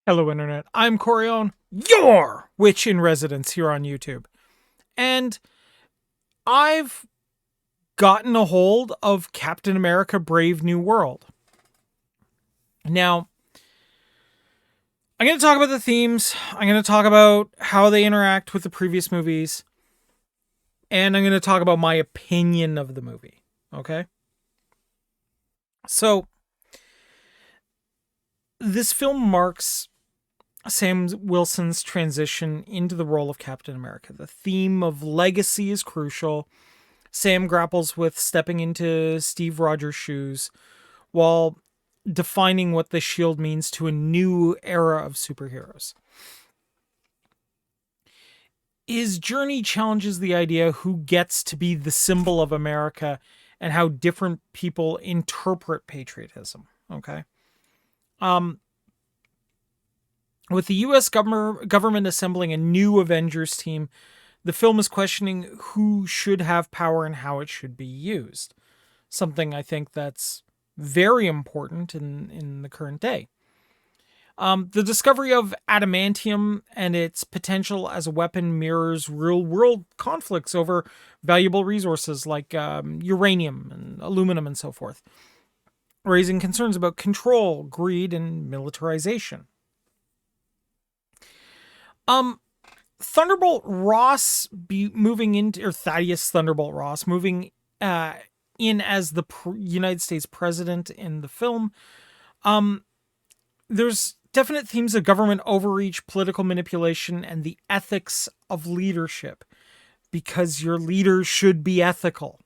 Hello, Internet. I'm Corion, your witch in residence here on YouTube. And I've gotten a hold of Captain America Brave New World. Now, I'm going to talk about the themes, I'm going to talk about how they interact with the previous movies, and I'm going to talk about my opinion of the movie. Okay? So, this film marks Sam Wilson's transition into the role of Captain America. The theme of legacy is crucial. Sam grapples with stepping into Steve Rogers' shoes while defining what the shield means to a new era of superheroes. His journey challenges the idea who gets to be the symbol of America and how different people interpret patriotism. Okay. Um, with the US government assembling a new Avengers team, the film is questioning who should have power and how it should be used. Something I think that's very important in the current day. The discovery of adamantium and its potential as a weapon mirrors real world conflicts over valuable resources like uranium and aluminum and so forth, raising concerns about control, greed, and militarization. Um, Thunderbolt Ross moving into, or Thaddeus Thunderbolt Ross moving in as the United States president in the film. Um, there's definite themes of government overreach, political manipulation, and the ethics of leadership, because your leaders should be ethical.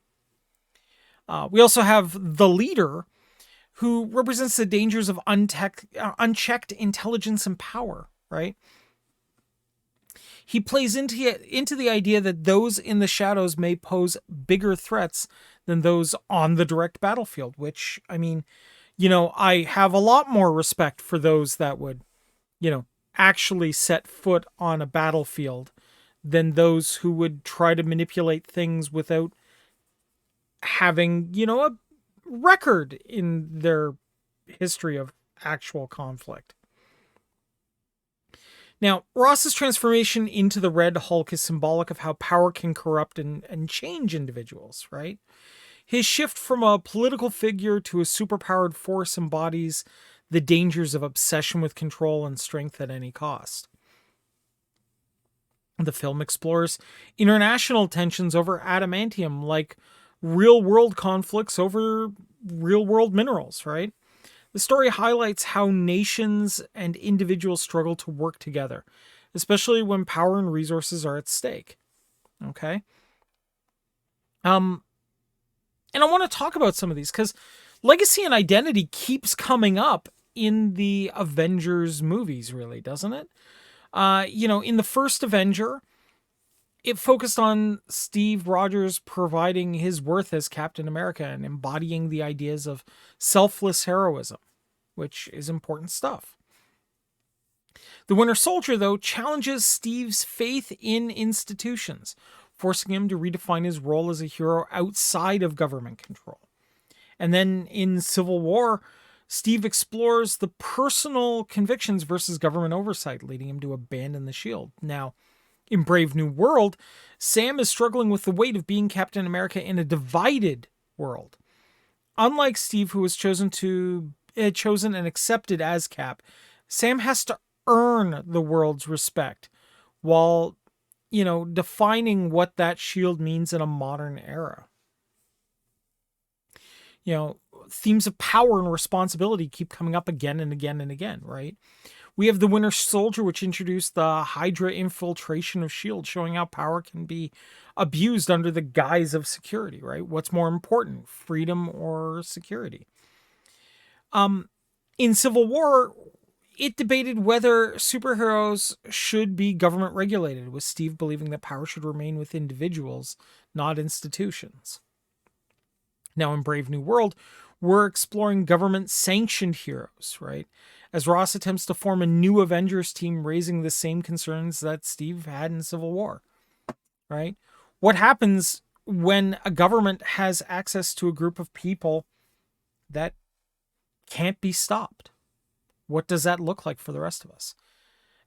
We also have the leader, who represents the dangers of unchecked intelligence and power, right? He plays into the idea that those in the shadows may pose bigger threats than those on the direct battlefield, which, I mean, I have a lot more respect for those that would, actually set foot on a battlefield than those who would try to manipulate things without having, a record in their history of actual conflict. Now, Ross's transformation into the Red Hulk is symbolic of how power can corrupt and change individuals, right? His shift from a political figure to a superpowered force embodies the dangers of obsession with control and strength at any cost. The film explores international tensions over adamantium, like real world conflicts over real world minerals, right? The story highlights how nations and individuals struggle to work together, especially when power and resources are at stake. Okay? Um, and I want to talk about some of these because legacy and identity keeps coming up in the Avengers movies, really, doesn't it? In the first Avenger, it focused on Steve Rogers providing his worth as Captain America and embodying the ideas of selfless heroism, which is important stuff. The Winter Soldier, though, challenges Steve's faith in institutions, forcing him to redefine his role as a hero outside of government control. And then in Civil War, Steve explores the personal convictions versus government oversight, leading him to abandon the shield. Now, in Brave New World, Sam is struggling with the weight of being Captain America in a divided world. Unlike Steve, who was chosen and accepted as Cap, Sam has to earn the world's respect while, defining what that shield means in a modern era. Themes of power and responsibility keep coming up again and again and again, right? We have the Winter Soldier, which introduced the Hydra infiltration of S.H.I.E.L.D., showing how power can be abused under the guise of security, right? What's more important, freedom or security? In Civil War, it debated whether superheroes should be government regulated, with Steve believing that power should remain with individuals, not institutions. Now, in Brave New World, we're exploring government sanctioned heroes, right? As Ross attempts to form a new Avengers team, raising the same concerns that Steve had in Civil War, right? What happens when a government has access to a group of people that can't be stopped? What does that look like for the rest of us?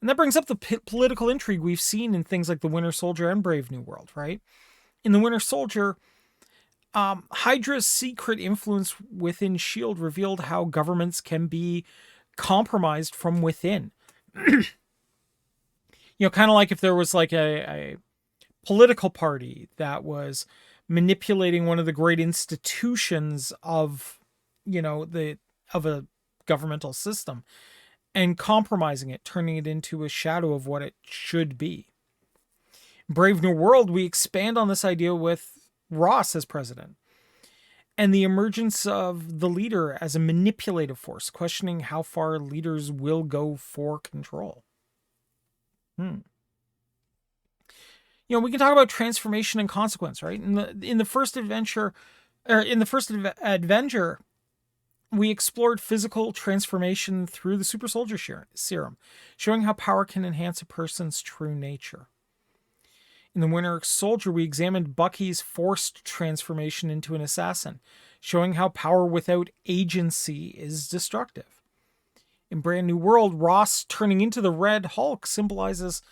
And that brings up the political intrigue we've seen in things like The Winter Soldier and Brave New World, right? In The Winter Soldier, Hydra's secret influence within S.H.I.E.L.D. revealed how governments can be compromised from within. Kind of like if there was like a political party that was manipulating one of the great institutions of, of a governmental system and compromising it, turning it into a shadow of what it should be. Brave New World, we expand on this idea with Ross as president and the emergence of the leader as a manipulative force, questioning how far leaders will go for control. We can talk about transformation and consequence, right? In the first Avenger, we explored physical transformation through the super soldier serum, showing how power can enhance a person's true nature. In The Winter Soldier, we examined Bucky's forced transformation into an assassin, showing how power without agency is destructive. In Brand New World, Ross turning into the Red Hulk symbolizes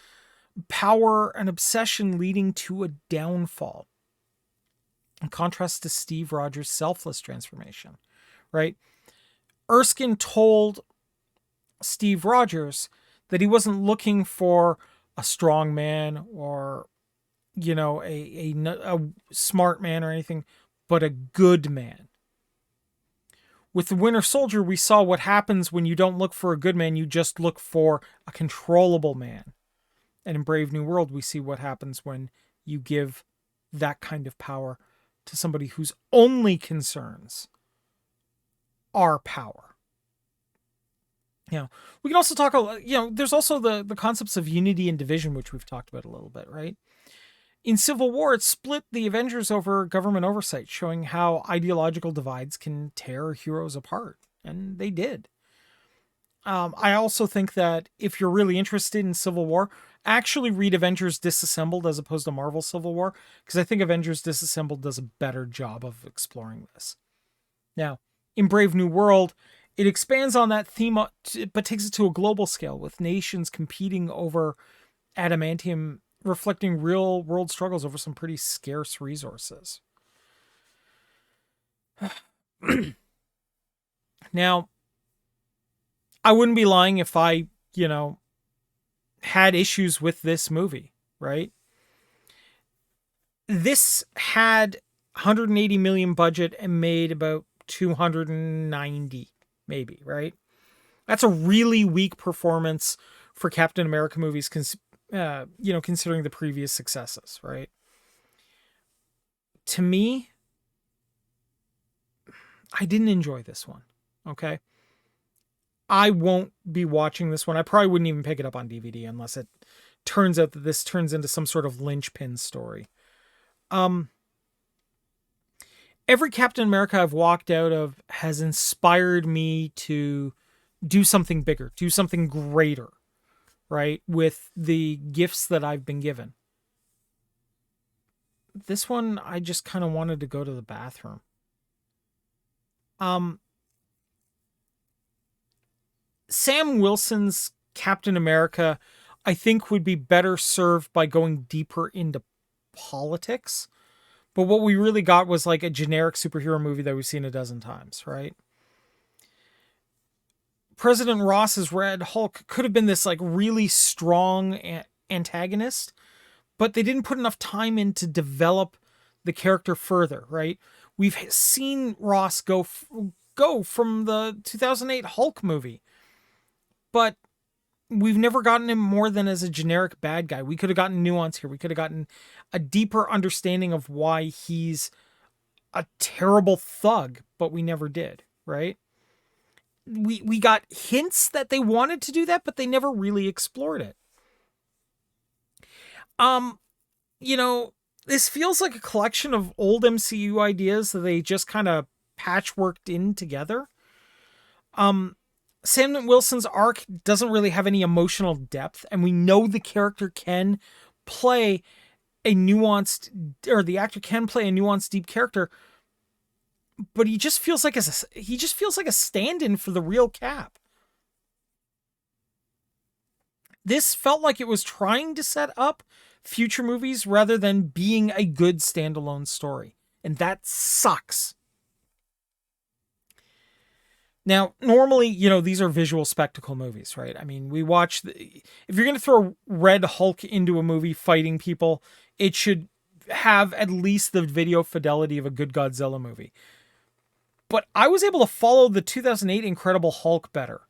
power and obsession leading to a downfall, in contrast to Steve Rogers' selfless transformation, right? Erskine told Steve Rogers that he wasn't looking for a strong man or, a smart man or anything, but a good man. With The Winter Soldier, we saw what happens when you don't look for a good man, you just look for a controllable man. And in Brave New World, we see what happens when you give that kind of power to somebody whose only concerns are power. We can also talk, there's also the concepts of unity and division, which we've talked about a little bit, right? In Civil War, it split the Avengers over government oversight, showing how ideological divides can tear heroes apart. And they did. I also think that if you're really interested in Civil War, actually read Avengers Disassembled as opposed to Marvel Civil War, because I think Avengers Disassembled does a better job of exploring this. Now, in Brave New World, it expands on that theme, but takes it to a global scale, with nations competing over adamantium, reflecting real world struggles over some pretty scarce resources. Now, I wouldn't be lying if I, had issues with this movie, right? This had 180 million budget and made about 290, maybe, right? That's a really weak performance for Captain America movies, considering the previous successes, right? To me, I didn't enjoy this one, okay? I won't be watching this one. I probably wouldn't even pick it up on DVD unless it turns out that this turns into some sort of linchpin story. Every Captain America I've walked out of has inspired me to do something bigger, do something greater, right? With the gifts that I've been given. This one, I just kind of wanted to go to the bathroom. Sam Wilson's Captain America, I think, would be better served by going deeper into politics. But what we really got was like a generic superhero movie that we've seen a dozen times, right? President Ross's Red Hulk could have been this like really strong antagonist, but they didn't put enough time in to develop the character further, right? We've seen Ross go from the 2008 Hulk movie, but we've never gotten him more than as a generic bad guy. We could have gotten nuance here. We could have gotten a deeper understanding of why he's a terrible thug, but we never did, right? We got hints that they wanted to do that, but they never really explored it. This feels like a collection of old MCU ideas that they just kind of patchworked in together. Sam Wilson's arc doesn't really have any emotional depth, and we know the character can play a nuanced, or the actor can play a nuanced, deep character, but he just feels like a stand-in for the real Cap. This felt like it was trying to set up future movies rather than being a good standalone story. And that sucks. Now, normally, these are visual spectacle movies, right? I mean, if you're going to throw Red Hulk into a movie fighting people, it should have at least the video fidelity of a good Godzilla movie. But I was able to follow the 2008 Incredible Hulk better.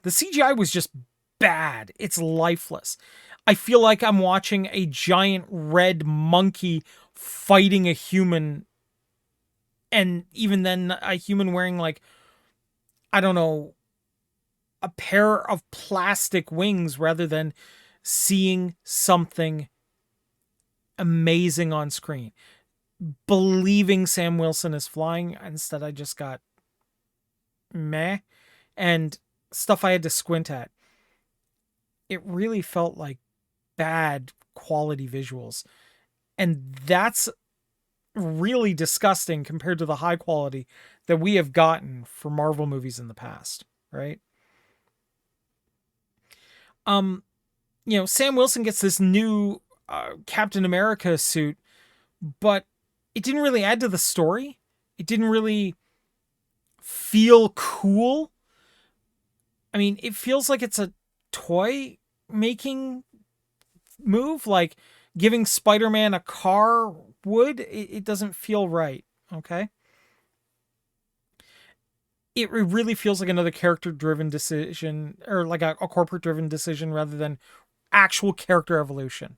The CGI was just bad. It's lifeless. I feel like I'm watching a giant red monkey fighting a human, and even then a human wearing, like, I don't know, a pair of plastic wings rather than seeing something amazing on screen. Believing Sam Wilson is flying. Instead, I just got meh and stuff I had to squint at. It really felt like bad quality visuals. And that's really disgusting compared to the high quality that we have gotten for Marvel movies in the past, right? Sam Wilson gets this new Captain America suit, but it didn't really add to the story. It didn't really feel cool. I mean, it feels like it's a toy making move, like giving Spider-Man a car would. It doesn't feel right, okay? It really feels like another character-driven decision, or like a corporate-driven decision rather than actual character evolution.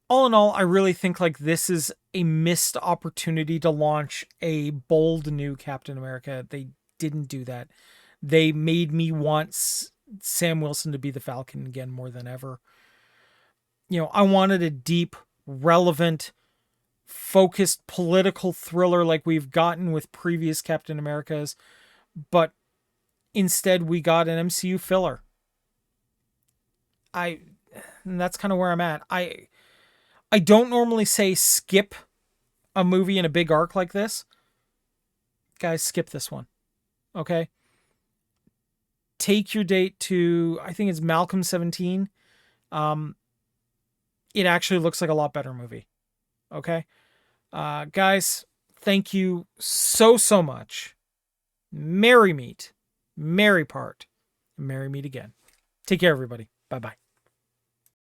All in all, I really think like this is a missed opportunity to launch a bold new Captain America. They didn't do that. They made me want Sam Wilson to be the Falcon again more than ever. I wanted a deep, relevant, focused political thriller like we've gotten with previous Captain Americas, but instead we got an MCU filler. And that's kind of where I'm at. I don't normally say skip a movie in a big arc like this. Guys, skip this one. Okay? Take your date to, I think it's Malcolm 17. It actually looks like a lot better movie. Okay? Guys, thank you so much. Merry meet, merry part, merry meet again. Take care, everybody. Bye-bye.